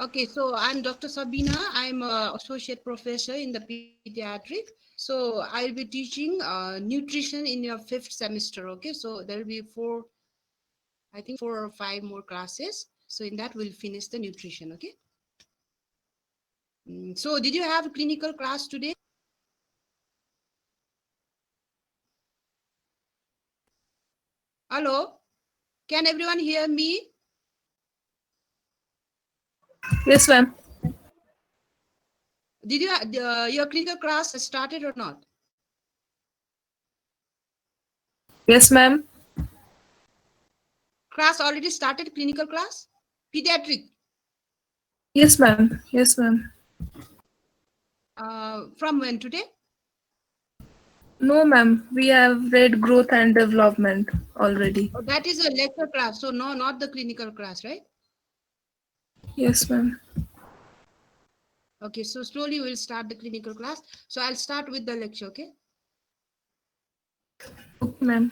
Okay, so I'm Dr. Sabina. I'm an associate professor in the pediatric. So I'll be teaching nutrition in your 5th semester. Okay, so there will be I think 4 or 5 more classes. So in that we'll finish the nutrition. Okay. So did you have a clinical class today? Hello, can everyone hear me? Yes, ma'am. Did you your clinical class has started or not? Yes, ma'am. Class already started. Clinical class, pediatric. Yes, ma'am. Yes, ma'am. From when today? No, ma'am. We have read growth and development already. Oh, that is a lecture class. So no, not the clinical class, right? Yes, ma'am. Okay, so slowly we'll start the clinical class. So I'll start with the lecture, okay? Okay, ma'am.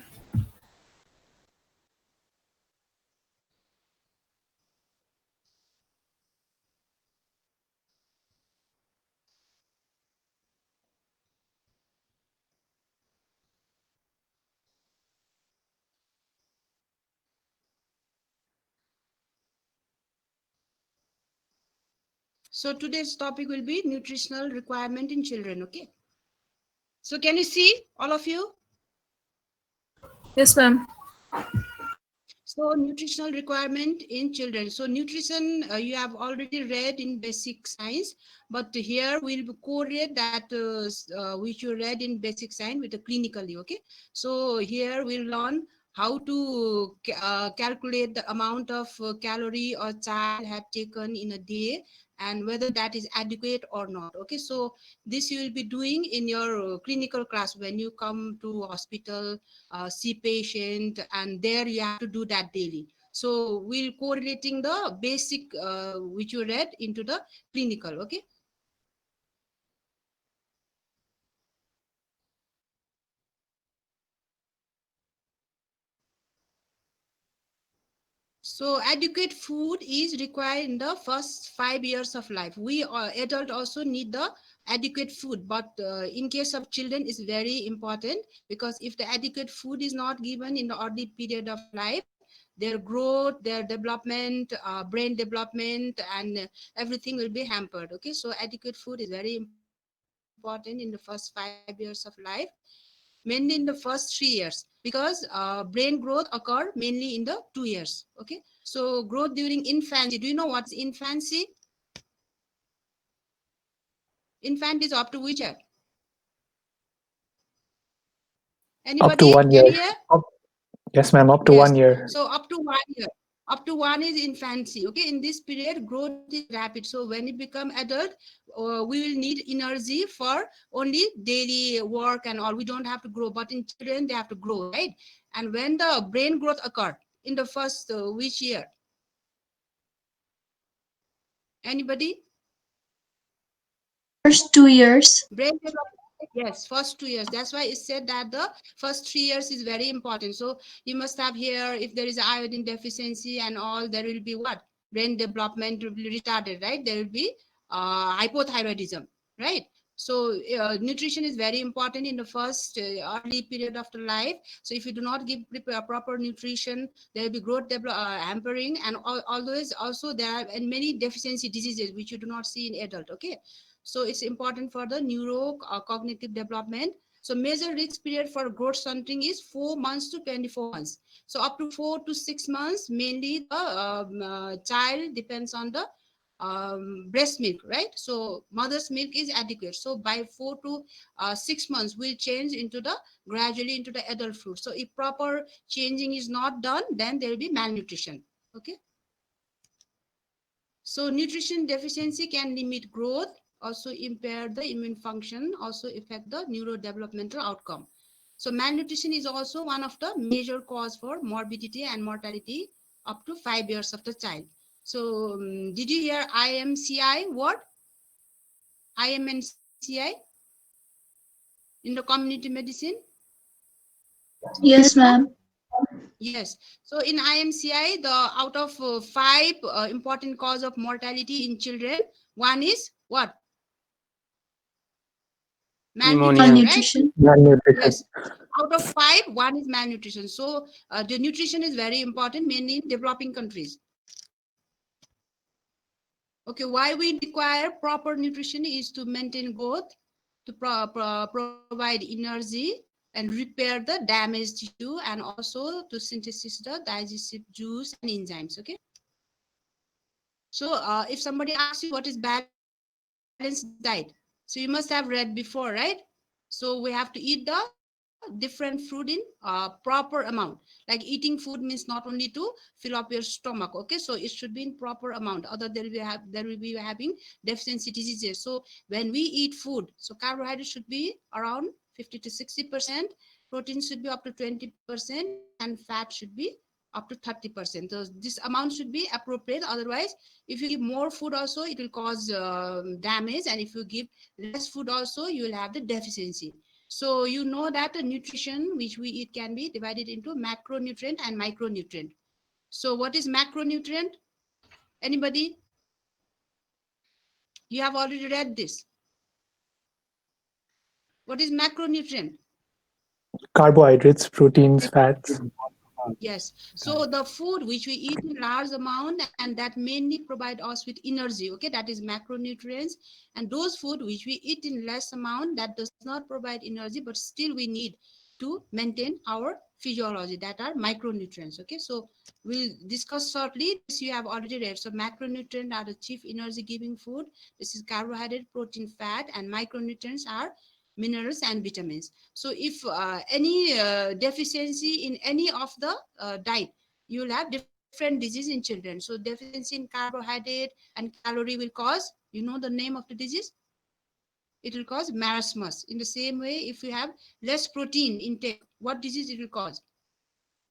So today's topic will be nutritional requirement in children, okay? So can you see, all of you? Yes, ma'am. So nutritional requirement in children. So nutrition, you have already read in basic science, but here we'll correlate that which you read in basic science with the clinically. Okay. So here we'll learn how to calculate the amount of calorie a child had taken in a day and whether that is adequate or not. Okay. So this you will be doing in your clinical class when you come to hospital, see patient, and there you have to do that daily. So we'll correlating the basic which you read into the clinical. Okay. So adequate food is required in the first 5 years of life. We adult also need the adequate food, but in case of children is very important, because if the adequate food is not given in the early period of life, their growth, their development, brain development, and everything will be hampered. Okay, so adequate food is very important in the first 5 years of life, mainly in the first 3 years, because brain growth occur mainly in the 2 years. Okay, so growth during infancy. Do you know what is infancy? Infant is up to which year? Up to Anybody one can year. hear? Yes, ma'am, up to Yes. 1 year. So up to 1 year. Up to one is infancy. Okay. In this period, growth is rapid. So when you become adult, we will need energy for only daily work and all. We don't have to grow. But in children, they have to grow, right? And when the brain growth occur in the first which year? Anybody? First 2 years. Brain development, yes, first 2 years. That's why it said that the first 3 years is very important. So you must have here, if there is iodine deficiency and all, there will be what? Brain development will be retarded, right? There will be hypothyroidism, right? So nutrition is very important in the first early period of the life. So if you do not give proper nutrition, there will be growth hampering, and always also there are and many deficiency diseases which you do not see in adult. Okay, so it's important for the neuro cognitive development. So major risk period for growth stunting is 4 months to 24 months. So up to 4 to 6 months, mainly the child depends on the breast milk, right? So mother's milk is adequate. So by 4 to 6 months, will change into the gradually into the adult food. So if proper changing is not done, then there will be malnutrition. Okay. So nutrition deficiency can limit growth, also impair the immune function, also affect the neurodevelopmental outcome. So malnutrition is also one of the major cause for morbidity and mortality up to 5 years of the child. So did you hear IMCI word? IMNCI in the community medicine? Yes, ma'am. Yes. So in IMCI, the out of 5 important cause of mortality in children, one is what? Pneumonia. Malnutrition, right? Malnutrition. Malnutrition. Yes. Out of 5, one is malnutrition. So the nutrition is very important, mainly in developing countries. Okay, why we require proper nutrition is to maintain growth, to provide energy and repair the damaged tissue, and also to synthesize the digestive juice and enzymes. Okay. So if somebody asks you what is balanced diet, so you must have read before, right? So we have to eat the different food in proper amount. Like eating food means not only to fill up your stomach. Okay, so it should be in proper amount. Other there will be having deficiency diseases. So when we eat food, so carbohydrate should be around 50 to 60%. Protein should be up to 20%, and fat should be up to 30%. So this amount should be appropriate. Otherwise, if you give more food also, it will cause damage. And if you give less food also, you will have the deficiency. So you know that the nutrition which we eat can be divided into macronutrient and micronutrient. So what is macronutrient? Anybody? You have already read this. What is macronutrient? Carbohydrates, proteins, fats. Yes. So the food which we eat in large amount and that mainly provide us with energy, okay, that is macronutrients. And those food which we eat in less amount that does not provide energy, but still we need to maintain our physiology, that are micronutrients. Okay, so we'll discuss shortly. This you have already read. So macronutrients are the chief energy giving food. This is carbohydrate, protein, fat, and micronutrients are minerals and vitamins. So if any deficiency in any of the diet, you will have different disease in children. So deficiency in carbohydrate and calorie will cause, you know the name of the disease? It will cause marasmus. In the same way, if you have less protein intake, what disease it will cause?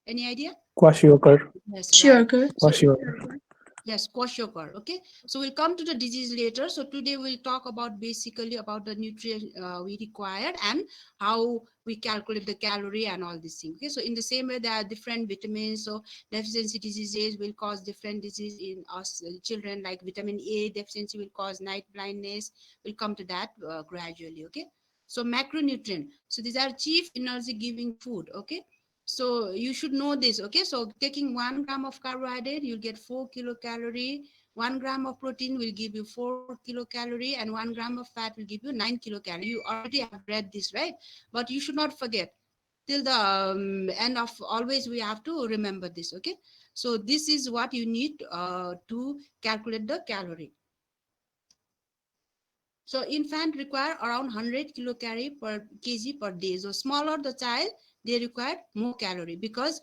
Any idea? Kwashiorkor. Yes, right. Sugar. So Kwashiorkor. yes, kwashiorkor. Okay, so we'll come to the disease later. So today we'll talk about basically about the nutrient we required and how we calculate the calorie and all these things. Okay, so in the same way there are different vitamins. So deficiency diseases will cause different disease in us children. Like vitamin A deficiency will cause night blindness. We'll come to that gradually. Okay, so macronutrient. So these are chief energy giving food. Okay. So you should know this. Okay, so taking 1 gram of carbohydrate, you'll get 4 kilocalorie. 1 gram of protein will give you 4 kilocalorie, and 1 gram of fat will give you 9 kilocalorie. You already have read this, right? But you should not forget till the end of, always we have to remember this. Okay, so this is what you need to calculate the calorie. So infant require around 100 kilocalorie per kg per day. So smaller the child, they require more calorie because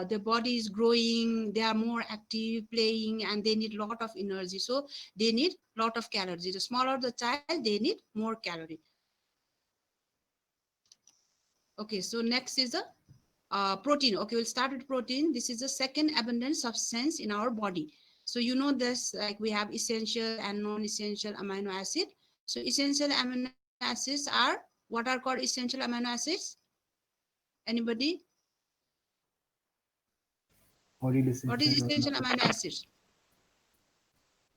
their body is growing, they are more active, playing, and they need a lot of energy. So they need a lot of calories. The smaller the child, they need more calorie. Okay, so next is the protein. Okay, we'll start with protein. This is the second abundant substance in our body. So you know this, like we have essential and non-essential amino acid. So essential amino acids are, what are called essential amino acids? Anybody? What is essential amino acids?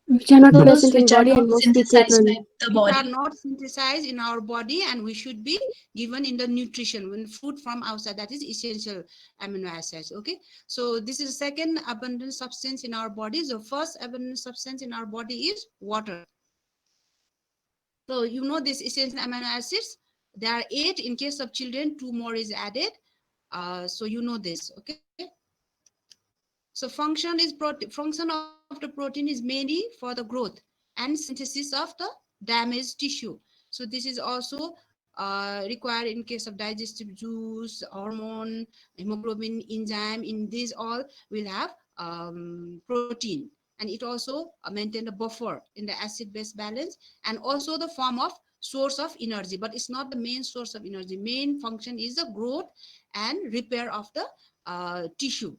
We cannot Those present in which are body and not must be synthesized taken. by the Which are body. not synthesized in our body and we should be given in the nutrition when food from outside, that is essential amino acids. Okay, so this is second abundant substance in our body. The first abundant substance in our body is water. So you know this essential amino acids, there are 8. In case of children, 2 more is added. So you know this. Okay, so function of the protein is mainly for the growth and synthesis of the damaged tissue. So this is also required in case of digestive juice, hormone, hemoglobin, enzyme. In these all will have protein, and it also maintain the buffer in the acid-base balance, and also the form of source of energy. But it's not the main source of energy. Main function is the growth and repair of the tissue.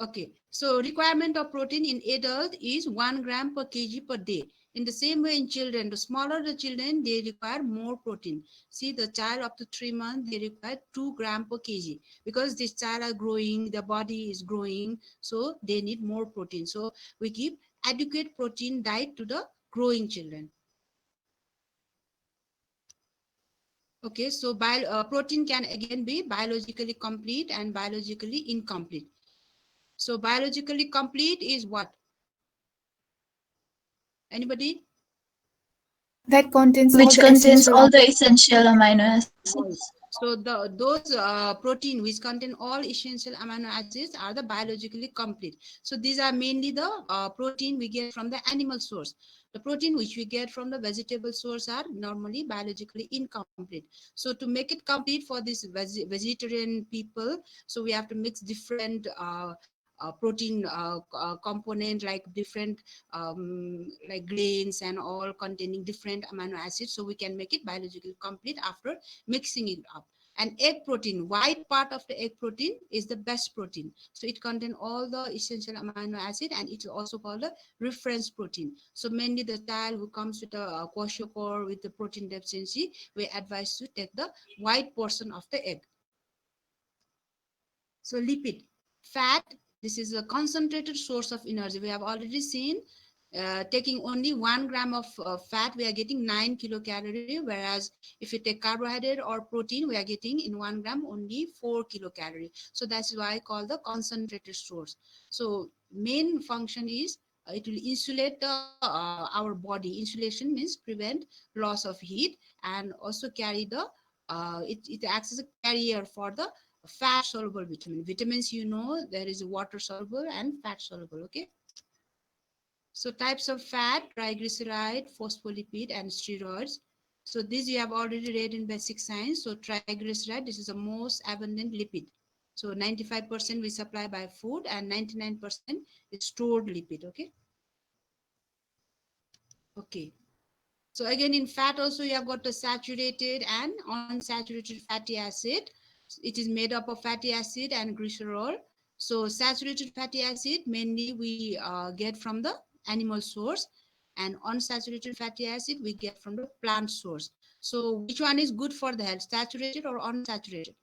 Okay, So requirement of protein in adult is 1 gram per kg per day. In the same way in children, the smaller the children, they require more protein. See, the child up to 3 months, they require 2 gram per kg because this child are growing, the body is growing, so they need more protein. So we give adequate protein diet to the growing children. Okay, so protein can again be biologically complete and biologically incomplete. So biologically complete is what? Anybody? That contains all Which the contains essential. all the essential amino acids. Yes. So those protein which contain all essential amino acids are the biologically complete. So these are mainly the protein we get from the animal source. The protein which we get from the vegetable source are normally biologically incomplete. So to make it complete for this vegetarian people, so we have to mix different protein component like different like grains and all containing different amino acids, so we can make it biologically complete after mixing it up. And egg protein, white part of the egg protein is the best protein. So it contains all the essential amino acid and it's also called a reference protein. So mainly the child who comes with a kwashiorkor with the protein deficiency, we advise to take the white portion of the egg. So lipid, fat, this is a concentrated source of energy. We have already seen taking only 1 gram of fat, we are getting 9 kilocalorie, whereas if you take carbohydrate or protein, we are getting in 1 gram only 4 kilocalorie. So that's why I call the concentrated source. So main function is it will insulate our body. Insulation means prevent loss of heat and also carry the it acts as a carrier for the fat soluble vitamin. Vitamins, you know, there is water soluble and fat soluble. Okay. So types of fat, triglyceride, phospholipid, and steroids. So this you have already read in basic science. So triglyceride, this is the most abundant lipid. So 95% we supply by food and 99% is stored lipid. Okay. Okay. So again, in fat also you have got the saturated and unsaturated fatty acid. It is made up of fatty acid and glycerol. So saturated fatty acid mainly we get from the animal source, and unsaturated fatty acid we get from the plant source. So which one is good for the health, saturated or unsaturated?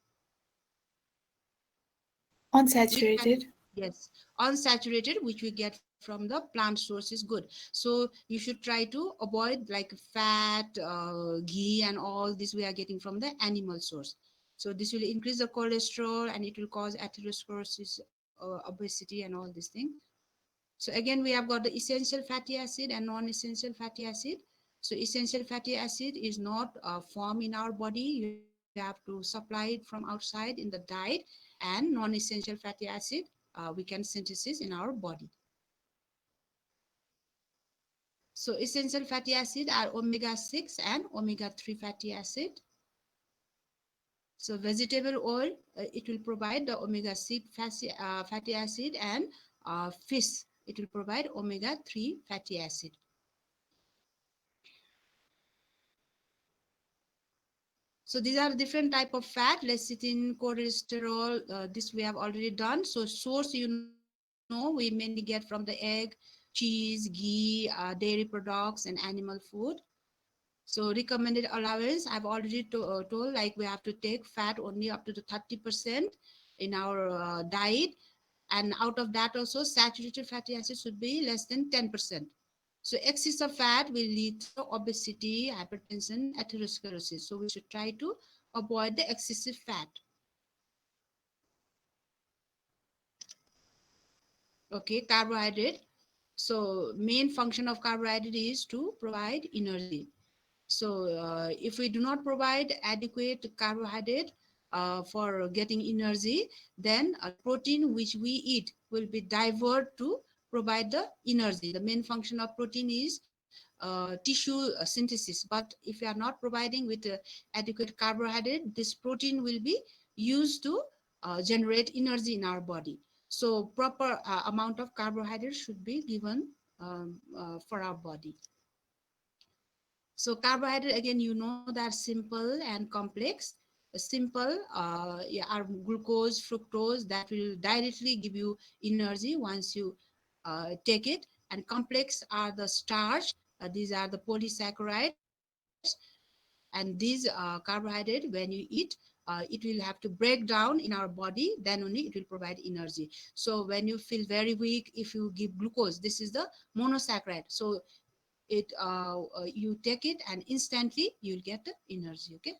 Unsaturated. Yes, unsaturated, which we get from the plant source, is good. So you should try to avoid like fat, ghee, and all this we are getting from the animal source. So this will increase the cholesterol and it will cause atherosclerosis, obesity, and all these things. So again, we have got the essential fatty acid and non-essential fatty acid. So essential fatty acid is not formed in our body. You have to supply it from outside in the diet. And non-essential fatty acid, we can synthesis in our body. So essential fatty acid are omega-6 and omega-3 fatty acid. So vegetable oil, it will provide the omega-6 fatty acid, and fish, it will provide omega-3 fatty acid. So these are different type of fat, lecithin, cholesterol. This we have already done. So source, you know, we mainly get from the egg, cheese, ghee, dairy products, and animal food. So recommended allowance, I've already told, like we have to take fat only up to the 30% in our diet. And out of that also, saturated fatty acids should be less than 10%. So excess of fat will lead to obesity, hypertension, atherosclerosis. So we should try to avoid the excessive fat. Okay, carbohydrate. So main function of carbohydrate is to provide energy. So if we do not provide adequate carbohydrate for getting energy, then a protein which we eat will be diverted to provide the energy. The main function of protein is tissue synthesis. But if you are not providing with adequate carbohydrate, this protein will be used to generate energy in our body. So proper amount of carbohydrate should be given for our body. So carbohydrate, again, you know, that simple and complex. a simple yeah, are glucose, fructose that will directly give you energy once you take it. And complex are the starch. These are the polysaccharides. And these carbohydrate, when you eat, it will have to break down in our body, then only it will provide energy. So when you feel very weak, if you give glucose, this is the monosaccharide. So you take it and instantly you'll get the energy. Okay.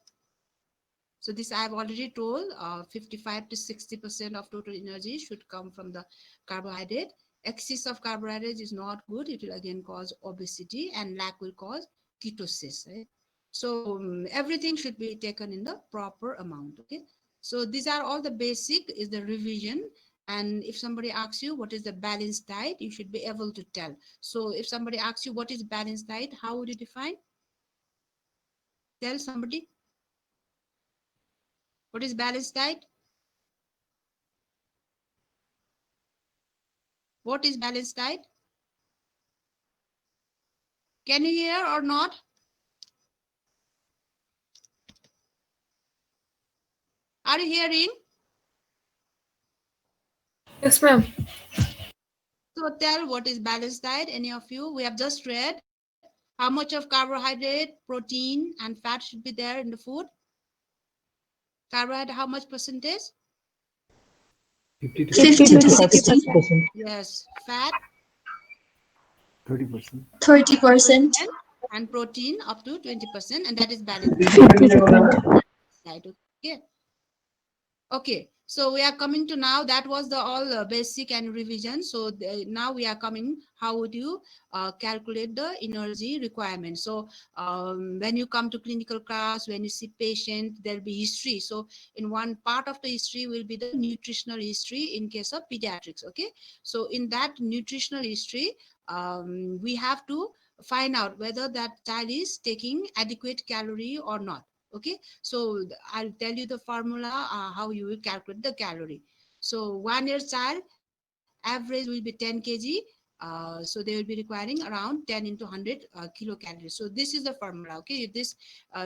So this I have already told, 55 to 60% of total energy should come from the carbohydrate. Excess of carbohydrates is not good. It will again cause obesity, and lack will cause ketosis. Right? So everything should be taken in the proper amount. Okay. So these are all the basic is the revision. And if somebody asks you what is the balanced diet, you should be able to tell. So if somebody asks you what is balanced diet, how would you define? Tell somebody. What is balanced diet? What is balanced diet? Can you hear or not? Are you hearing? Yes, ma'am. So tell what is balanced diet, any of you? We have just read how much of carbohydrate, protein, and fat should be there in the food. Carbohydrate, how much percentage? 50 to 60. 50%. Yes. Fat? 30%. 30%. And protein up to 20%, and that is balanced diet. Okay. Okay, so we are coming to now, that was the all basic and revision. So now we are coming, how would you calculate the energy requirement? So when you come to clinical class, when you see patient, there'll be history. So in one part of the history will be the nutritional history in case of pediatrics. Okay, so in that nutritional history, we have to find out whether that child is taking adequate calorie or not. Okay, so I'll tell you the formula, how you will calculate the calorie. So 1 year child average will be 10 kg. So they will be requiring around 10 into 100 kilocalories. So this is the formula. Okay, this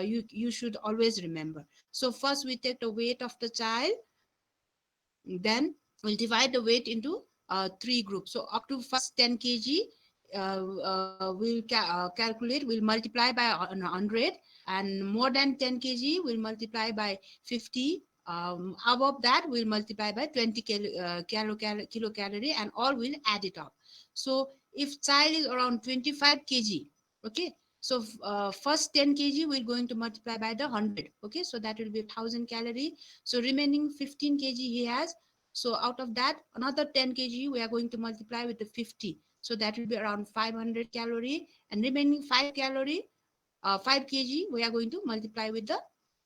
you should always remember. So first we take the weight of the child, then we'll divide the weight into 3 groups. So up to first 10 kg, we'll calculate, we'll multiply by 100, and more than 10 kg, we'll multiply by 50. Above that, we'll multiply by 20 kilocalorie, and all will add it up. So if child is around 25 kg, okay, so first 10 kg, we're going to multiply by the 100. Okay, so that will be 1000 calorie. So remaining 15 kg he has. So out of that, another 10 kg, we are going to multiply with the 50. So that will be around 500 calorie, and remaining 5 kg, we are going to multiply with the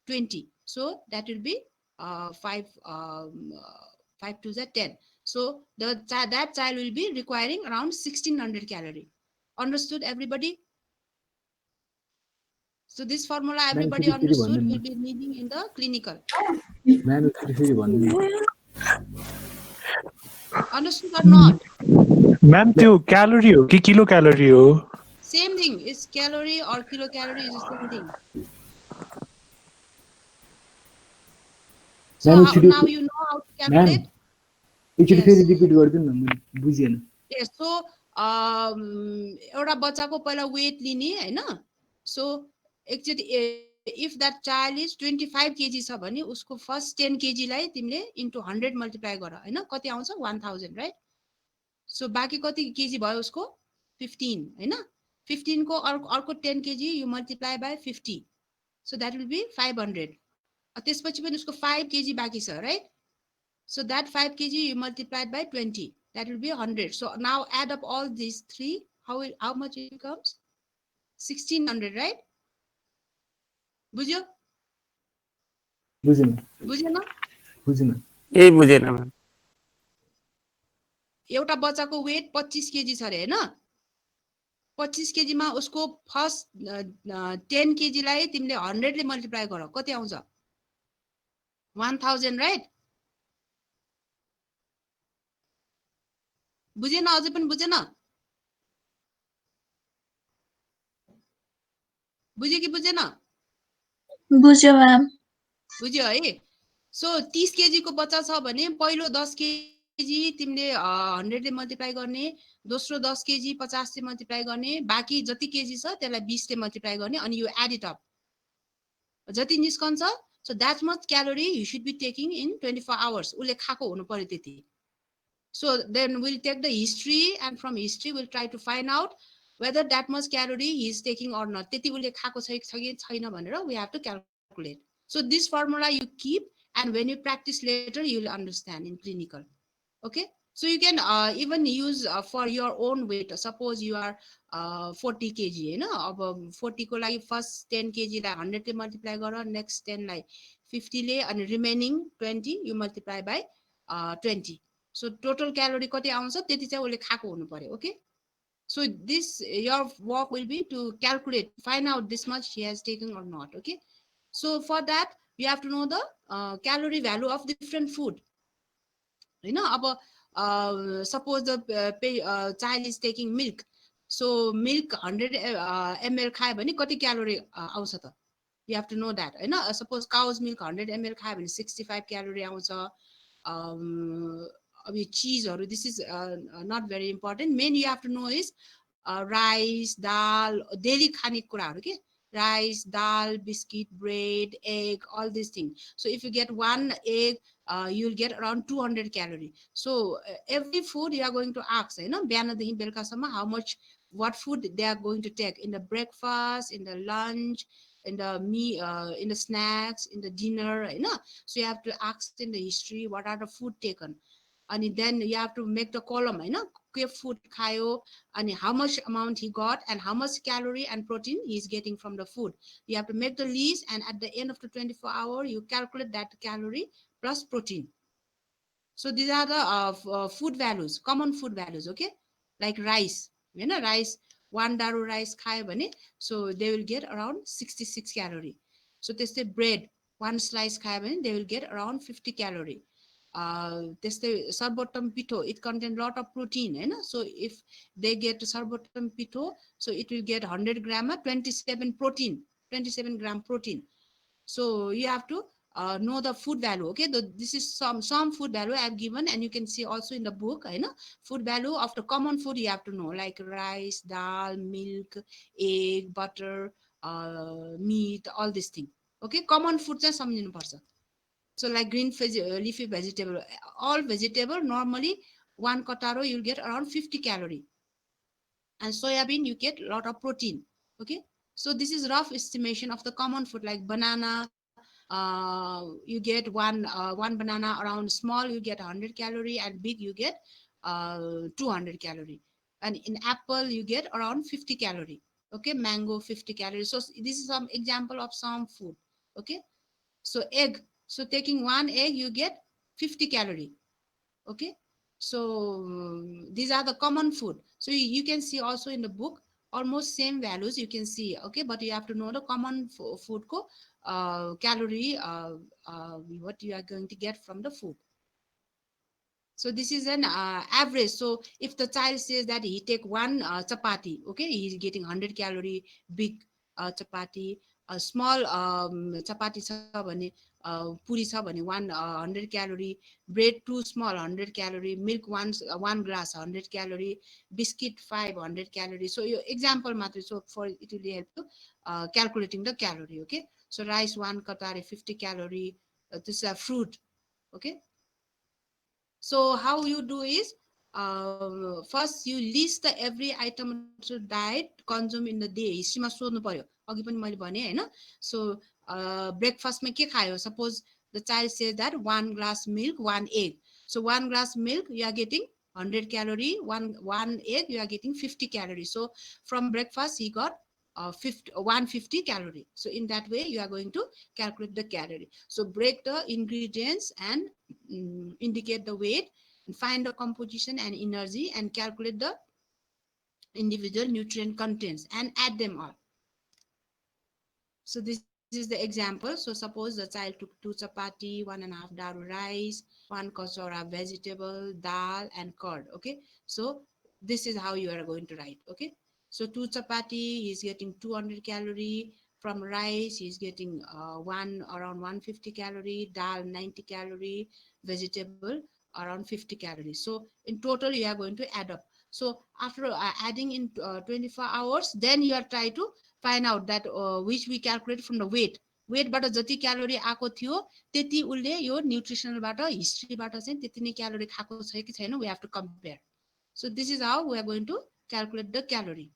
20. So that will be 5 to the 10. So that child will be requiring around 1600 calorie. Understood, everybody? So this formula everybody understood will be needing in the clinical. Understood or not? Ma'am, त्यो calorie हो कि kilocalorie हो? Same thing. It's calorie or kilocalorie is the same thing. So now you know how to calculate. Yes. So एउटा बच्चाको पहिला wait लिने हैन. So if that child is 25 kg छ भने उसको first 10 kg लाई तिमीले into 100 multiply गर हैन, कति आउँछ 1000, right? So बाकी कति kg भयो उसको 15 हैन. 15 को अर्को 10 kg you multiply by 50. So that will be 500. त्यसपछि पनि उसको 5 kg बाकी छ, right? So that 5 kg you multiplied by 20. That will be 100. So now add up all these three. How much it becomes? 1600, right? बुझ्यो? बुझेन? यही बुझेन ma'am. एउटा बच्चाको वेट 25 kg छ रे हैन. 25 kg मा उसको फर्स्ट 10 kg लाई तिमीले 100 ले मल्टिप्लाई गर, कति आउँछ? 1000, राइट? बुझेन? अझै पनि बुझेन? बुझ्यो कि बुझेन? बुझ्यो म्याम। बुझ्यो है सो 30 केजी को बच्चा छ भने पहिलो 10 केजी तिमीले 100 ले मल्टिप्लाई गर्ने दोस्रो 10 केजी 50 ले मल्टिप्लाई गर्ने बाँकी जति केजी छ त्यसलाई 20 ले मल्टिप्लाई गर्ने अनि यो एड इट अप जति निस्कन्छ so that much calorie you should be taking in 24 hours उसले खाएको हुनु पर्यो त्यति so then we'll take the history and from history we'll try to find out whether that much calorie he is taking or not त्यति उसले खाएको छ कि छैन भनेर we have to calculate so this formula you keep and when you practice later you will understand in clinical okay so you can even use for your own weight suppose you are 40 kg हैन अब 40 को लागि first 10 kg लाई 100 ले multiply गर next 10 लाई 50 ले अनि remaining 20 you multiply by 20 so total calorie कति आउँछ त्यति चाहिँ उसले खाएको हुनु पर्यो okay so this your work will be to calculate find out this much he has taken or not okay so for that you have to know the calorie value of different food you know अब suppose the child is taking milk so milk 100 ml खायो भने कति calorie आउँछ त you have to know that Hahn suppose cow's milk 100 ml खायो भने 65 calorie आउँछ अब यो चीजहरु this is not very important main you have to know is rice dal daily खाने कुराहरु के rice dal biscuit bread egg all these things so if you get one egg you'll get around 200 calorie so every food you are going to ask हैन बिहानदेखि बेलुकासम्म how much what food they are going to take in the breakfast in the lunch in the in the snacks in the dinner Hahn so you have to ask in the history what are the food taken and then you have to make the column हैन के food खायो and how much amount he got and how much calorie and protein he is getting from the food you have to make the list and at the end of the 24 hour you calculate that calorie plus protein so these are the food values common food values okay like rice you know rice one daru rice खायो भने so they will get around 66 calorie so त्यस्तै bread one slice खायो भने they will get around 50 calorie त्यस्तै सर्वोत्तम पिठो it contain lot of protein Hahn so if they get सर्वोत्तम पिठो so it will get 100 gram 27 protein 27 gram protein so you have to know the food value okay this is some food value I have given and you can see also in the book Hahn food value of the common food you have to know like rice dal milk egg butter meat all these things okay common food चाहिँ सम्झिनु पर्छ so like green leafy vegetable all vegetable normally one kotaro you'll get around 50 calorie and soybean you get a lot of protein okay so this is rough estimation of the common food like banana you get one banana around small you get 100 calorie and big you get 200 calorie and in apple you get around 50 calorie okay mango 50 calories so this is some example of some food okay so egg so taking one egg you get 50 calorie okay so these are the common food so you can see also in the book almost same values you can see okay but you have to know the common food ko calorie what you are going to get from the food so this is an average so if the child says that he take one chapati okay he is getting 100 calorie big chapati a small chapati cha bhane puri cha bhane 100 calorie bread too small 100 calorie milk one glass 100 calorie biscuit 500 calorie so your example matra so for it will help to calculating the calorie okay so rice one katare 50 calorie this is a fruit okay so how you do is first you list the every item to diet consume in the day history ma sodnu paryo agi pani मैले भने हैन so breakfast ma ke khayo suppose the child says that one glass milk one egg so one glass milk you are getting 100 calorie one egg you are getting 50 calorie so from breakfast he got 150 calorie so in that way you are going to calculate the calorie so break the ingredients and indicate the weight and find the composition and energy and calculate the individual nutrient contents and add them all so this is the example so suppose the child took 2 chapati 1.5 daru rice 1 kasora vegetable dal and curd okay so this is how you are going to write okay so 2 chapati he is getting 200 calorie from rice, he's getting around 150 calorie, dal 90 calorie, vegetable around 50 calories. So in total, you are going to add up. So after adding in 24 hours, then you are trying to find out that which we calculate from the weight. वेटबाट जति calorie आएको थियो त्यति उसले यो न्युट्रिसनलबाट हिस्ट्रीबाट चाहिँ त्यति नै calorie खाएको छ कि छैन, we have to compare. So this is how we are going to calculate the calorie.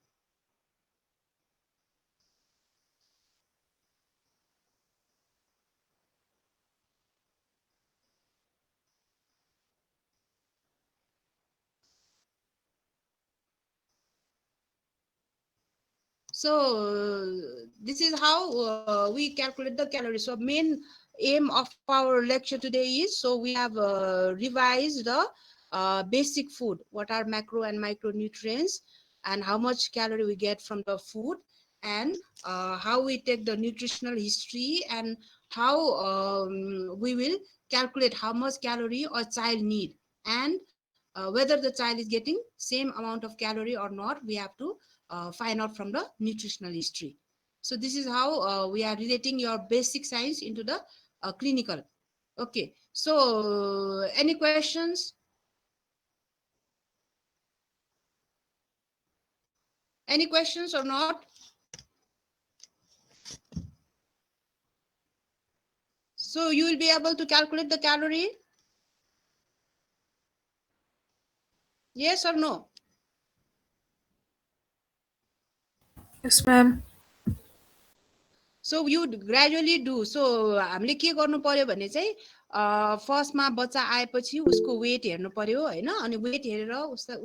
So this is how we calculate the calories. So main aim of our lecture today is, so we have revised the basic food, what are macro and micronutrients, and how much calorie we get from the food, and how we take the nutritional history, and how we will calculate how much calorie a child need, and whether the child is getting same amount of calorie or not, we have to find out from the nutritional history. So this is how we are relating your basic science into the clinical. Okay, so any questions? Any questions or not? So you will be able to calculate the calorie? Yes or no? Yes, ma'am. So you gradually do. So हामीले के गर्नु पर्यो भने चाहिँ फर्स्टमा बच्चा आएपछि उसको वेट हेर्नु पर्यो हैन, अनि वेट हेरेर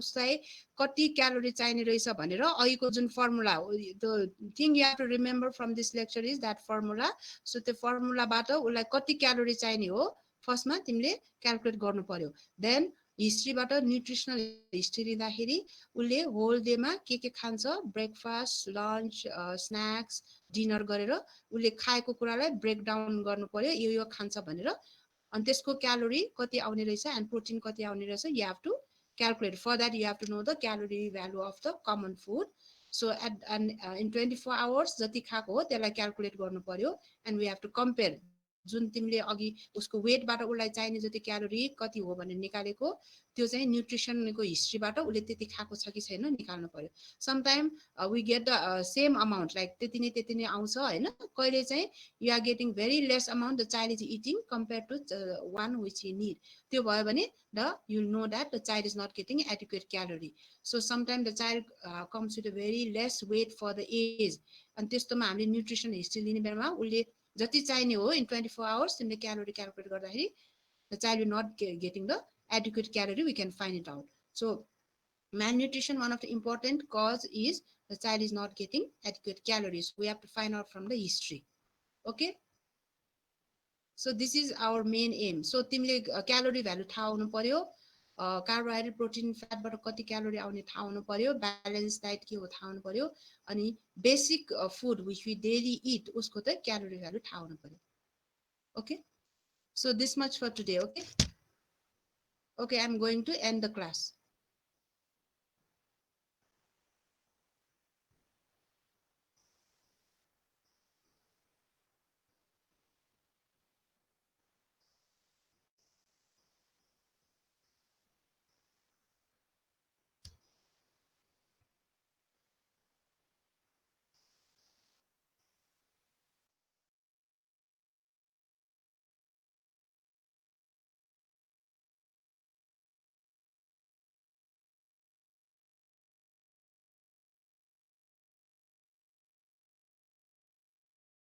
उसलाई कति क्यालोरी चाहिने रहेछ भनेर अहिलेको जुन formula, the thing you have to remember from this lecture is that formula. So त्यो फर्मुलाबाट उसलाई कति क्यालोरी चाहिने हो फर्स्टमा तिमीले क्याल्कुलेट गर्नु पर्यो. देन हिस्ट्रीबाट न्युट्रिसनल हिस्ट्री लिँदाखेरि उसले होल डेमा के खान्छ, ब्रेकफास्ट, लन्च, स्न्याक्स, डिनर गरेर उसले खाएको कुरालाई ब्रेक डाउन गर्नु पर्यो, यो खान्छ भनेर. अनि त्यसको क्यालोरी कति आउने रहेछ एन्ड प्रोटिन कति आउने रहेछ, you have to calculate. For that you have to know the calorie value of the common food. So in 24 hours जति खाएको हो त्यसलाई क्याल्कुलेट गर्नु पर्यो, and we have to compare. जुन तिमीले अघि उसको वेटबाट उसलाई चाहिने जति क्यालोरी कति हो भनेर निकालेको, त्यो चाहिँ न्युट्रिसनको हिस्ट्रीबाट उसले त्यति खाएको छ कि छैन निकाल्नु पर्यो. Sometime we get the same amount, like त्यति नै आउँछ हैन. कहिले चाहिँ you are getting very less amount the child is eating compare to one which he need. त्यो भयो भने the you know that the child is not getting adequate calorie. So sometime the child comes with a very less weight for the age, अनि त्यस्तोमा हामीले nutrition history लिने बेलामा उसले जति चाहिने हो इन 24 आवर्स तिमीले क्यालोरी क्याल्कुलेट गर्दाखेरि the child will not getting the adequate calorie, we can find it out. So malnutrition, one of the important cause is the child is not getting adequate calories. We have to find out from the history. Okay, so this is our main aim. So तिमीले calorie value थाहा हुनु पर्यो, carbohydrate, protein, फ्याटबाट कति calorie आउने थाहा हुनु पर्यो, balance diet के हो थाहा हुनु पर्यो, अनि basic food which we daily eat उसको त क्यालोरी भ्यालु थाहा हुनु पर्यो. Okay, so this much for today. Okay, I'm going to end the class.